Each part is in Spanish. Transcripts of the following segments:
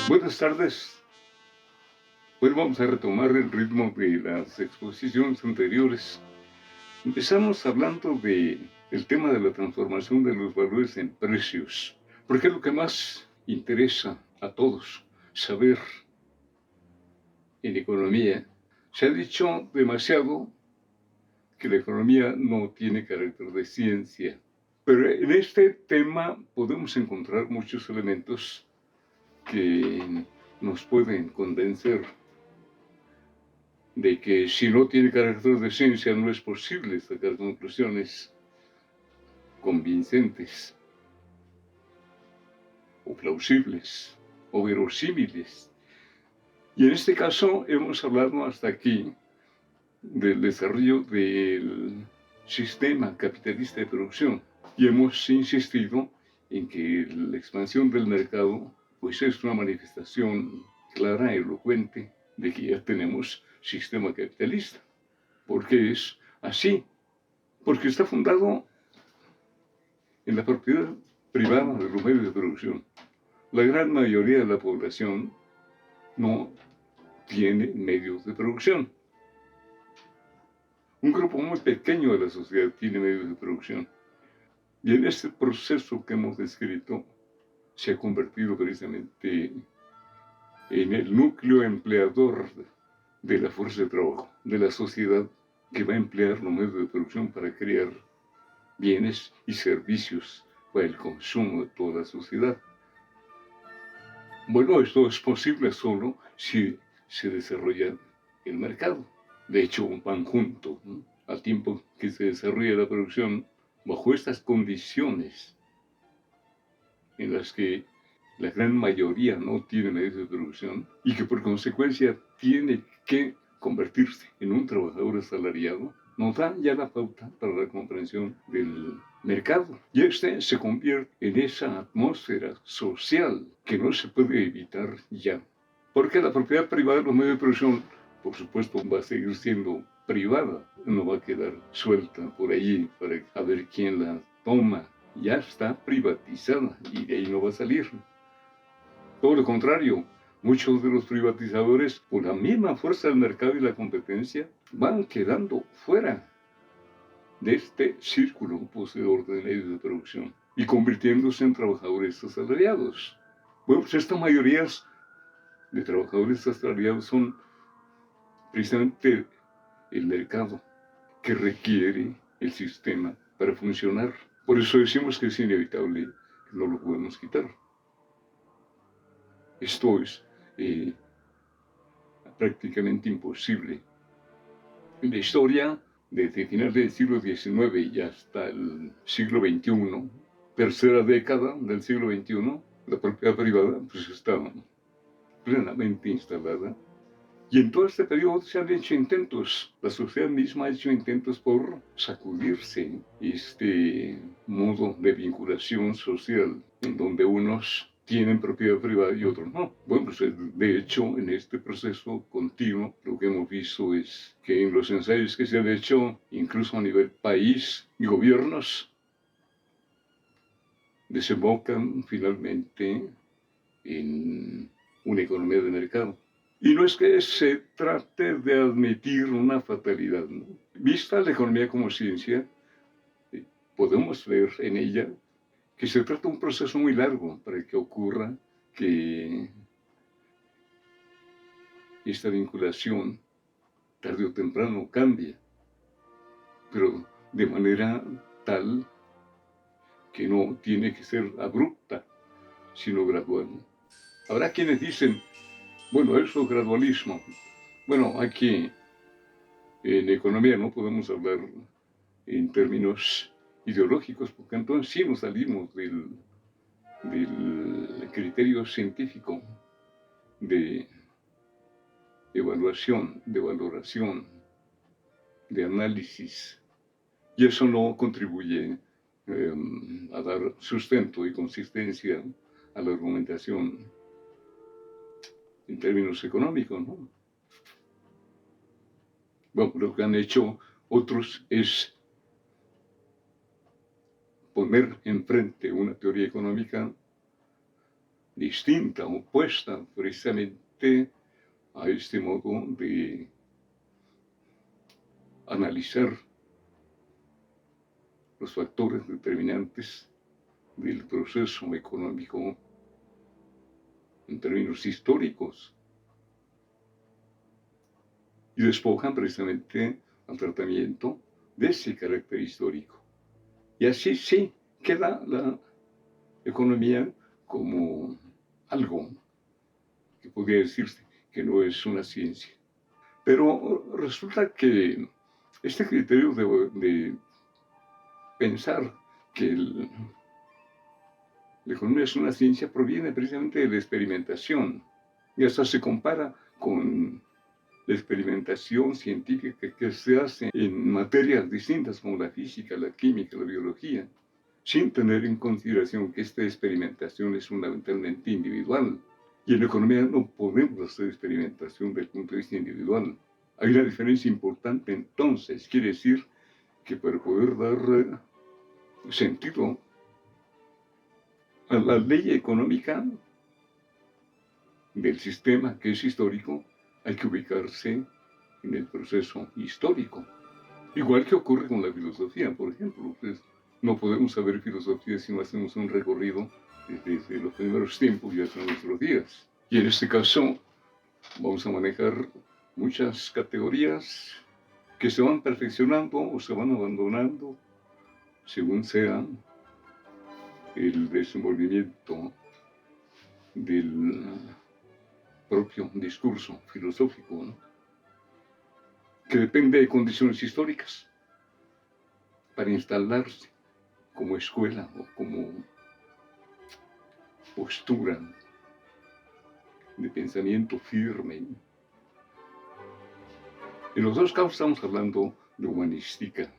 Buenas tardes. Bueno, vamos a retomar el ritmo de las exposiciones anteriores. Empezamos hablando del tema de la transformación de los valores en precios, porque es lo que más interesa a todos saber en economía. Se ha dicho demasiado que la economía no tiene carácter de ciencia, pero en este tema podemos encontrar muchos elementos que nos pueden convencer de que si no tiene carácter de ciencia no es posible sacar conclusiones convincentes o plausibles o verosímiles. Y en este caso hemos hablado hasta aquí del desarrollo del sistema capitalista de producción y hemos insistido en que la expansión del mercado pues es una manifestación clara, elocuente, de que ya tenemos sistema capitalista. Porque es así, porque está fundado en la propiedad privada de los medios de producción. La gran mayoría de la población no tiene medios de producción. Un grupo muy pequeño de la sociedad tiene medios de producción. Y en este proceso que hemos descrito se ha convertido precisamente en el núcleo empleador de la fuerza de trabajo, de la sociedad que va a emplear los medios de producción para crear bienes y servicios para el consumo de toda la sociedad. Bueno, esto es posible solo si se desarrolla el mercado. De hecho, van juntos, ¿no? Al tiempo que se desarrolla la producción, bajo estas condiciones en las que la gran mayoría no tiene medios de producción y que por consecuencia tiene que convertirse en un trabajador asalariado, nos da ya la pauta para la comprensión del mercado. Y este se convierte en esa atmósfera social que no se puede evitar ya. Porque la propiedad privada de los medios de producción, por supuesto, va a seguir siendo privada, no va a quedar suelta por allí para ver quién la toma. Ya está privatizada y de ahí no va a salir. Todo lo contrario, muchos de los privatizadores, por la misma fuerza del mercado y la competencia, van quedando fuera de este círculo poseedor de medios de producción y convirtiéndose en trabajadores asalariados. Bueno, pues estas mayorías de trabajadores asalariados son precisamente el mercado que requiere el sistema para funcionar. Por eso decimos que es inevitable, que no lo podemos quitar. Esto es prácticamente imposible. En la historia, desde finales del siglo XIX y hasta el siglo XXI, tercera década del siglo XXI, la propiedad privada pues estaba plenamente instalada. Y en todo este periodo se han hecho intentos, la sociedad misma ha hecho intentos por sacudirse este modo de vinculación social en donde unos tienen propiedad privada y otros no. Bueno, pues de hecho en este proceso continuo lo que hemos visto es que en los ensayos que se han hecho, incluso a nivel país y gobiernos, desembocan finalmente en una economía de mercado. Y no es que se trate de admitir una fatalidad, ¿no? Vista la economía como ciencia, podemos ver en ella que se trata de un proceso muy largo para que ocurra que esta vinculación tarde o temprano cambie, pero de manera tal que no tiene que ser abrupta, sino gradual. Habrá quienes dicen, bueno, eso es gradualismo. Bueno, aquí en economía no podemos hablar en términos ideológicos, porque entonces sí nos salimos del criterio científico de evaluación, de valoración, de análisis. Y eso no contribuye a dar sustento y consistencia a la argumentación en términos económicos, ¿no? Bueno, lo que han hecho otros es poner enfrente una teoría económica distinta, opuesta precisamente a este modo de analizar los factores determinantes del proceso económico en términos históricos y despojan precisamente al tratamiento de ese carácter histórico. Y así sí queda la economía como algo que podría decirse que no es una ciencia. Pero resulta que este criterio de pensar que la economía es una ciencia proviene precisamente de la experimentación y hasta se compara con la experimentación científica que se hace en materias distintas como la física, la química, la biología, sin tener en consideración que esta experimentación es fundamentalmente individual. Y en la economía no podemos hacer experimentación desde el punto de vista individual. Hay una diferencia importante entonces, quiere decir que para poder dar sentido a la ley económica del sistema que es histórico, hay que ubicarse en el proceso histórico. Igual que ocurre con la filosofía, por ejemplo. Pues, no podemos saber filosofía si no hacemos un recorrido desde los primeros tiempos y hasta nuestros días. Y en este caso vamos a manejar muchas categorías que se van perfeccionando o se van abandonando según sea el desenvolvimiento del propio discurso filosófico, ¿no? Que depende de condiciones históricas para instalarse como escuela o como postura de pensamiento firme. En los dos casos estamos hablando de humanística,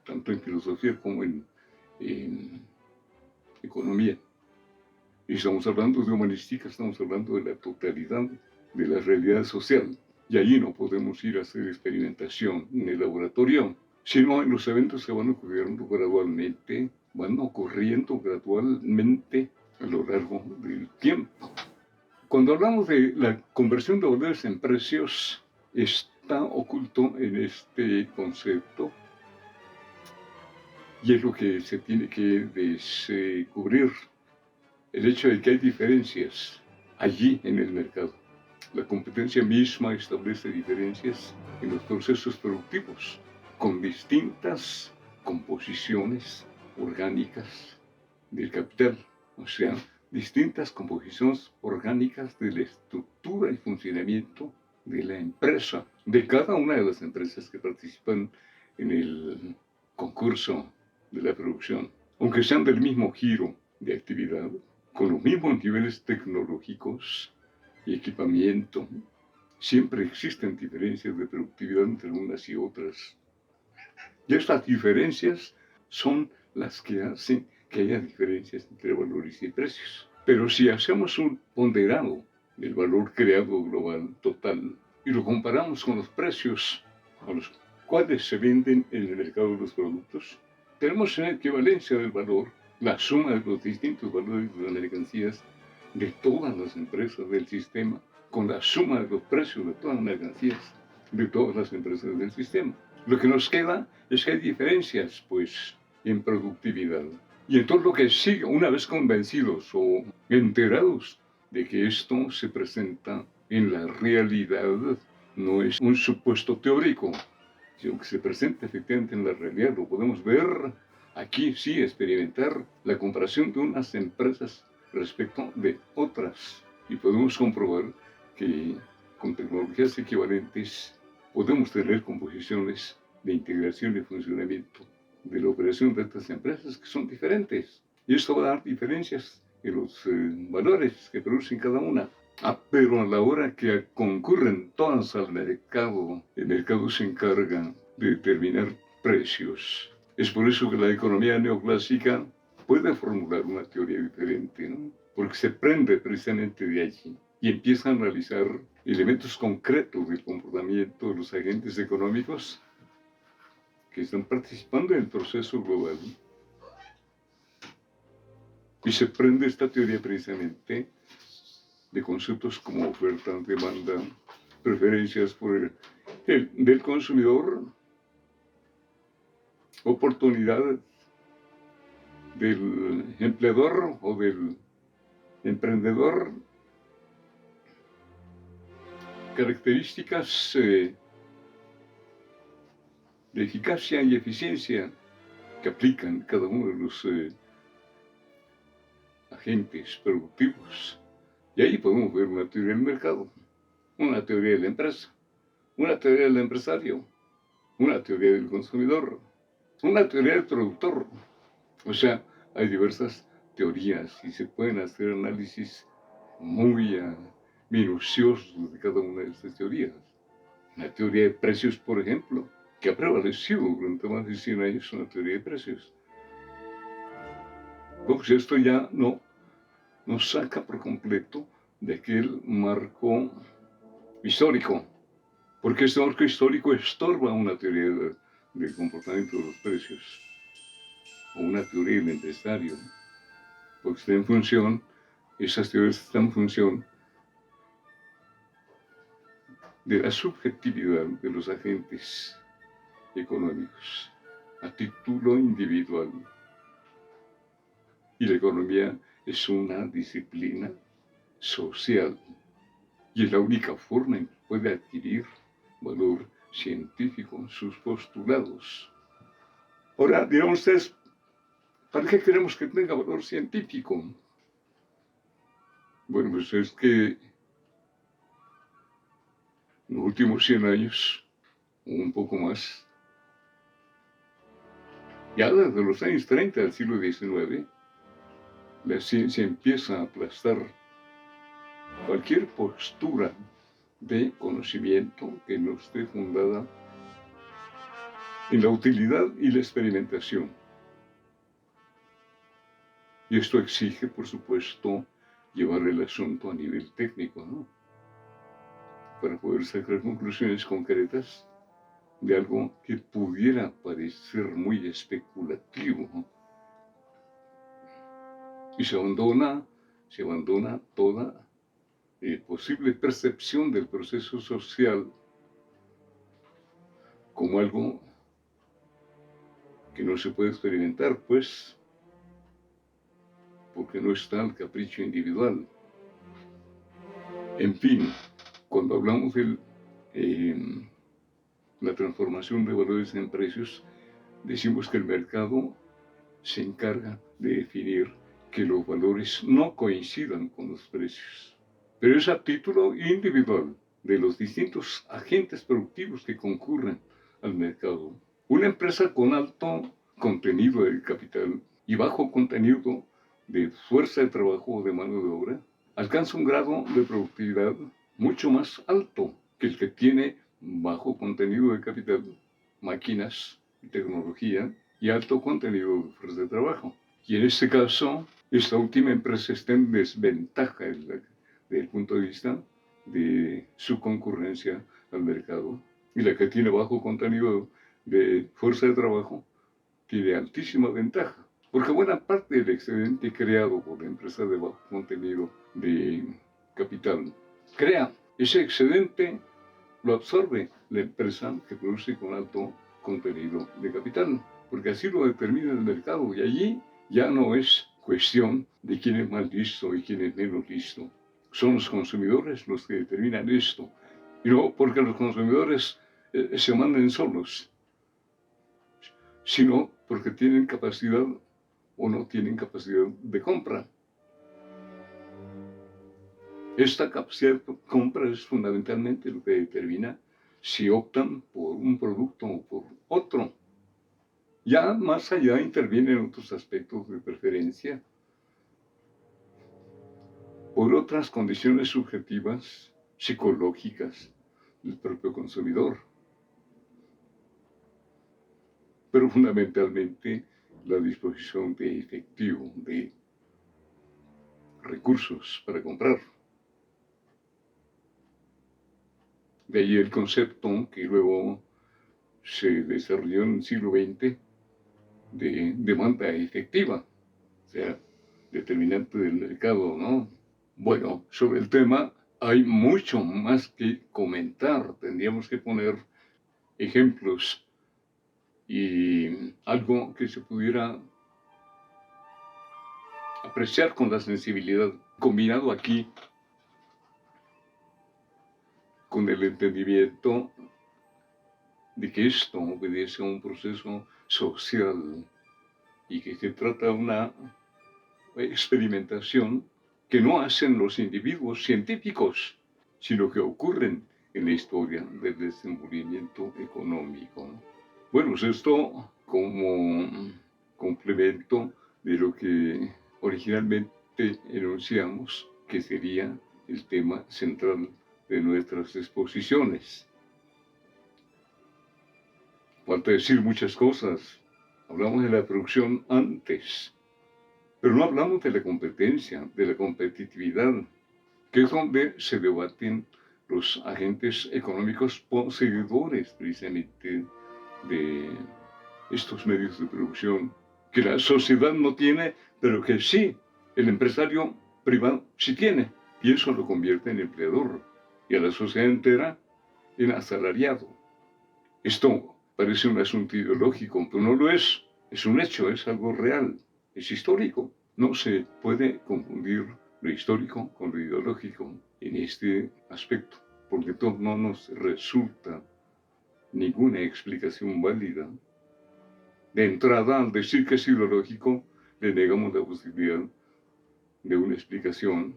tanto en filosofía como en economía. Y estamos hablando de humanística, estamos hablando de la totalidad de la realidad social. Y allí no podemos ir a hacer experimentación en el laboratorio, sino en los eventos que van ocurriendo gradualmente, a lo largo del tiempo. Cuando hablamos de la conversión de valores en precios, está oculto en este concepto y es lo que se tiene que descubrir, el hecho de que hay diferencias allí en el mercado. La competencia misma establece diferencias en los procesos productivos, con distintas composiciones orgánicas del capital, o sea, distintas composiciones orgánicas de la estructura y funcionamiento de la empresa, de cada una de las empresas que participan en el concurso de la producción, aunque sean del mismo giro de actividad, con los mismos niveles tecnológicos y equipamiento, siempre existen diferencias de productividad entre unas y otras. Y estas diferencias son las que hacen que haya diferencias entre valores y precios. Pero si hacemos un ponderado del valor creado global total y lo comparamos con los precios a los cuales se venden en el mercado de los productos, tenemos una equivalencia del valor, la suma de los distintos valores de las mercancías de todas las empresas del sistema, con la suma de los precios de todas las mercancías de todas las empresas del sistema. Lo que nos queda es que hay diferencias, pues, en productividad. Y entonces lo que sigue, una vez convencidos o enterados de que esto se presenta en la realidad, no es un supuesto teórico, sino que se presenta efectivamente en la realidad, lo podemos ver aquí, sí, experimentar la comparación de unas empresas respecto de otras. Y podemos comprobar que con tecnologías equivalentes podemos tener composiciones de integración y funcionamiento de la operación de estas empresas que son diferentes. Y esto va a dar diferencias en los valores que producen cada una. Pero a la hora que concurren todas al mercado, el mercado se encarga de determinar precios. Es por eso que la economía neoclásica puede formular una teoría diferente, ¿no? Porque se prende precisamente de allí y empieza a analizar elementos concretos del comportamiento de los agentes económicos que están participando en el proceso global Y se prende esta teoría precisamente de conceptos como oferta, demanda, preferencias por del consumidor, oportunidad del empleador o del emprendedor, características de eficacia y eficiencia que aplican cada uno de los agentes productivos. Y ahí podemos ver una teoría del mercado, una teoría de la empresa, una teoría del empresario, una teoría del consumidor, una teoría del productor. O sea, hay diversas teorías y se pueden hacer análisis muy minuciosos de cada una de estas teorías. La teoría de precios, por ejemplo, que ha prevalecido durante más de 100 años una teoría de precios. Pues esto ya no nos saca por completo de aquel marco histórico, porque este marco histórico estorba una teoría del comportamiento de los precios o una teoría del empresario, porque está en función, esas teorías están en función de la subjetividad de los agentes económicos a título individual. Y la economía es una disciplina social y es la única forma en que puede adquirir valor científico sus postulados. Ahora, dirán ustedes, ¿para qué queremos que tenga valor científico? Bueno, pues es que en los últimos 100 años, o un poco más, ya desde los años 30 del siglo XIX, la ciencia empieza a aplastar cualquier postura de conocimiento que no esté fundada en la utilidad y la experimentación. Y esto exige, por supuesto, llevar el asunto a nivel técnico, ¿no? Para poder sacar conclusiones concretas de algo que pudiera parecer muy especulativo. Y se abandona toda posible percepción del proceso social como algo que no se puede experimentar, pues, porque no está al capricho individual. En fin, cuando hablamos de la transformación de valores en precios, decimos que el mercado se encarga de definir que los valores no coincidan con los precios, pero es a título individual de los distintos agentes productivos que concurren al mercado. Una empresa con alto contenido de capital y bajo contenido de fuerza de trabajo o de mano de obra alcanza un grado de productividad mucho más alto que el que tiene bajo contenido de capital, máquinas y tecnología y alto contenido de fuerza de trabajo. Y en este caso, esta última empresa está en desventaja desde el punto de vista de su concurrencia al mercado. Y la que tiene bajo contenido de fuerza de trabajo tiene altísima ventaja. Porque buena parte del excedente creado por la empresa de bajo contenido de capital crea ese excedente, lo absorbe la empresa que produce con alto contenido de capital, porque así lo determina el mercado y allí ya no es cuestión de quién es más listo y quién es menos listo. Son los consumidores los que determinan esto, y no porque los consumidores se manden solos, sino porque tienen capacidad o no tienen capacidad de compra. Esta capacidad de compra es fundamentalmente lo que determina si optan por un producto o por otro. Ya más allá intervienen otros aspectos de preferencia, por otras condiciones subjetivas, psicológicas del propio consumidor. Pero fundamentalmente la disposición de efectivo, de recursos para comprar. De ahí el concepto que luego se desarrolló en el siglo XX de demanda efectiva, o sea, determinante del mercado, ¿no? Bueno, sobre el tema hay mucho más que comentar. Tendríamos que poner ejemplos y algo que se pudiera apreciar con la sensibilidad, combinado aquí con el entendimiento de que esto obedece a un proceso social y que se trata de una experimentación que no hacen los individuos científicos, sino que ocurren en la historia del desenvolvimiento económico. Bueno, pues esto como complemento de lo que originalmente enunciamos, que sería el tema central de nuestras exposiciones. Falta decir muchas cosas. Hablamos de la producción antes, pero no hablamos de la competencia, de la competitividad, que es donde se debaten los agentes económicos poseedores precisamente de estos medios de producción, que la sociedad no tiene, pero que sí, el empresario privado sí tiene, y eso lo convierte en empleador, y a la sociedad entera en asalariado. Esto parece un asunto ideológico, pero no lo es un hecho, es algo real, es histórico. No se puede confundir lo histórico con lo ideológico en este aspecto, porque no nos resulta ninguna explicación válida. De entrada, al decir que es ideológico, le negamos la posibilidad de una explicación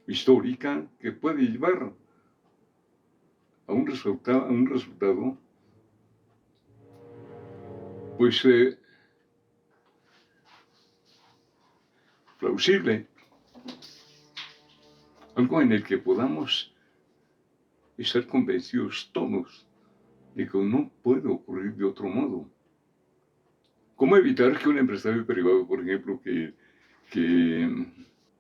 histórica que puede llevar a un resultado pues plausible, algo en el que podamos estar convencidos todos de que no puede ocurrir de otro modo. ¿Cómo evitar que un empresario privado, por ejemplo, que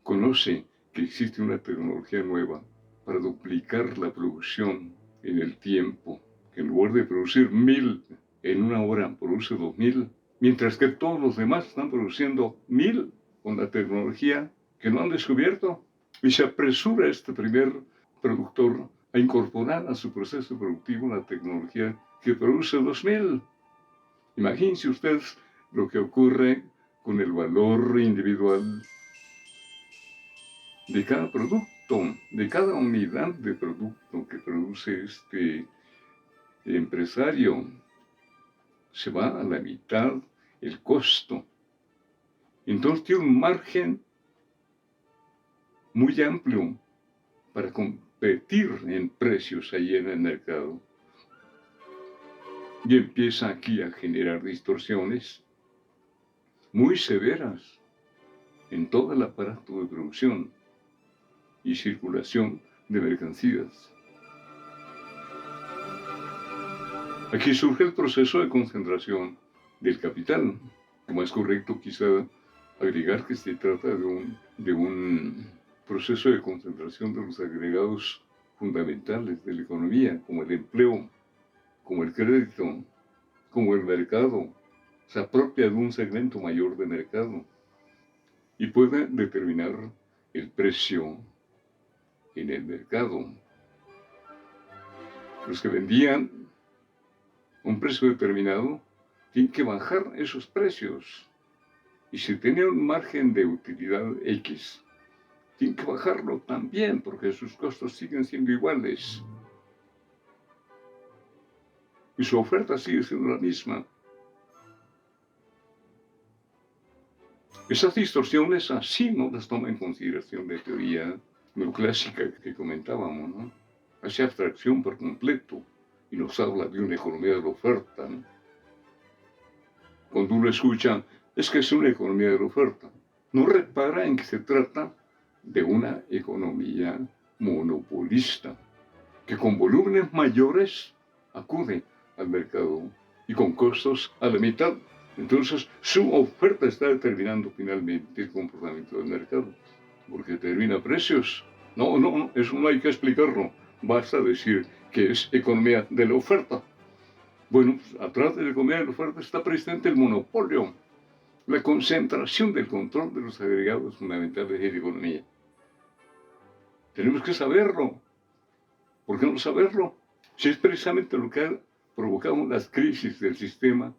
conoce que existe una tecnología nueva para duplicar la producción en el tiempo, que en lugar de producir 1000 en una hora, produce 2000, mientras que todos los demás están produciendo 1000 con la tecnología que no han descubierto? Y se apresura este primer productor a incorporar a su proceso productivo la tecnología que produce 2000. Imagínense ustedes lo que ocurre con el valor individual de cada producto, de cada unidad de producto que produce este empresario. Se va a la mitad el costo. Entonces tiene un margen muy amplio para competir en precios ahí en el mercado. Y empieza aquí a generar distorsiones muy severas en todo el aparato de producción y circulación de mercancías. Aquí surge el proceso de concentración del capital. Como es correcto quizá agregar que se trata de un proceso de concentración de los agregados fundamentales de la economía, como el empleo, como el crédito, como el mercado. Se apropia de un segmento mayor de mercado y puede determinar el precio en el mercado. Los que vendían un precio determinado tienen que bajar esos precios. Y si tenían un margen de utilidad X, tienen que bajarlo también porque sus costos siguen siendo iguales. Y su oferta sigue siendo la misma. Esas distorsiones así no las toma en consideración la teoría neoclásica que comentábamos, ¿no? Hace abstracción por completo y nos habla de una economía de la oferta, ¿no? Cuando uno escucha, es que es una economía de la oferta, no repara en que se trata de una economía monopolista, que con volúmenes mayores acude al mercado y con costos a la mitad. Entonces, su oferta está determinando finalmente el comportamiento del mercado, porque determina precios. No, eso no hay que explicarlo. Basta decir que es economía de la oferta. Bueno, pues, atrás de la economía de la oferta está presente el monopolio. la concentración del control de los agregados fundamentales de la economía. Tenemos que saberlo. ¿Por qué no saberlo? Si es precisamente lo que ha provocado las crisis del sistema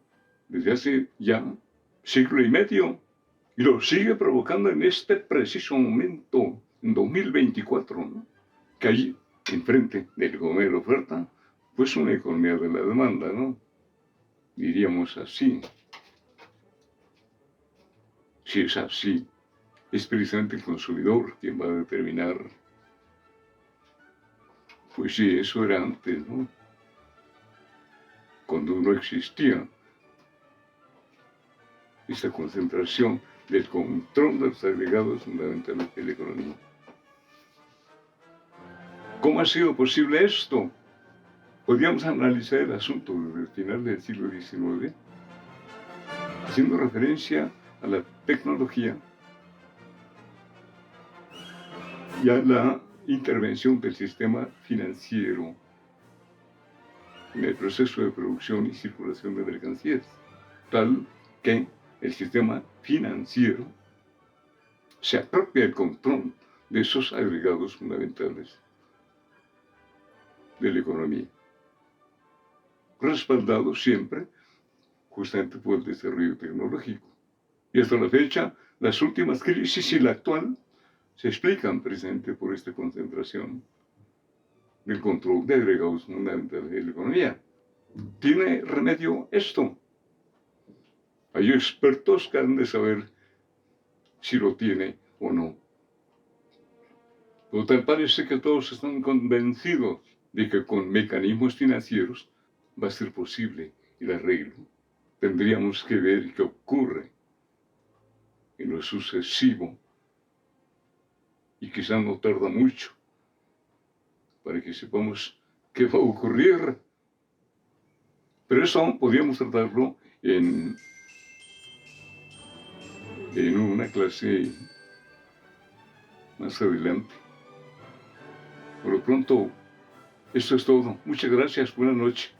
desde hace ya siglo y medio, y lo sigue provocando en este preciso momento, en 2024, ¿no? Que hay enfrente de la economía de la oferta, pues una economía de la demanda, ¿no? Diríamos así. Si es así, es precisamente el consumidor quien va a determinar. Pues sí, eso era antes, ¿no? Cuando no existía esta concentración del control de los agregados fundamentales de la economía. ¿Cómo ha sido posible esto? Podríamos analizar el asunto desde el final del siglo XIX, haciendo referencia a la tecnología y a la intervención del sistema financiero en el proceso de producción y circulación de mercancías, tal que el sistema financiero se apropia del control de esos agregados fundamentales de la economía, respaldado siempre justamente por el desarrollo tecnológico. Y hasta la fecha, las últimas crisis y la actual se explican precisamente por esta concentración del control de agregados fundamentales de la economía. ¿Tiene remedio esto? Hay expertos que han de saber si lo tiene o no. Pero tal parece que todos están convencidos de que con mecanismos financieros va a ser posible el arreglo. Tendríamos que ver qué ocurre en lo sucesivo, y quizás no tarda mucho para que sepamos qué va a ocurrir. Pero eso aún podríamos tratarlo en una clase más adelante. Por lo pronto, esto es todo. Muchas gracias. Buenas noches.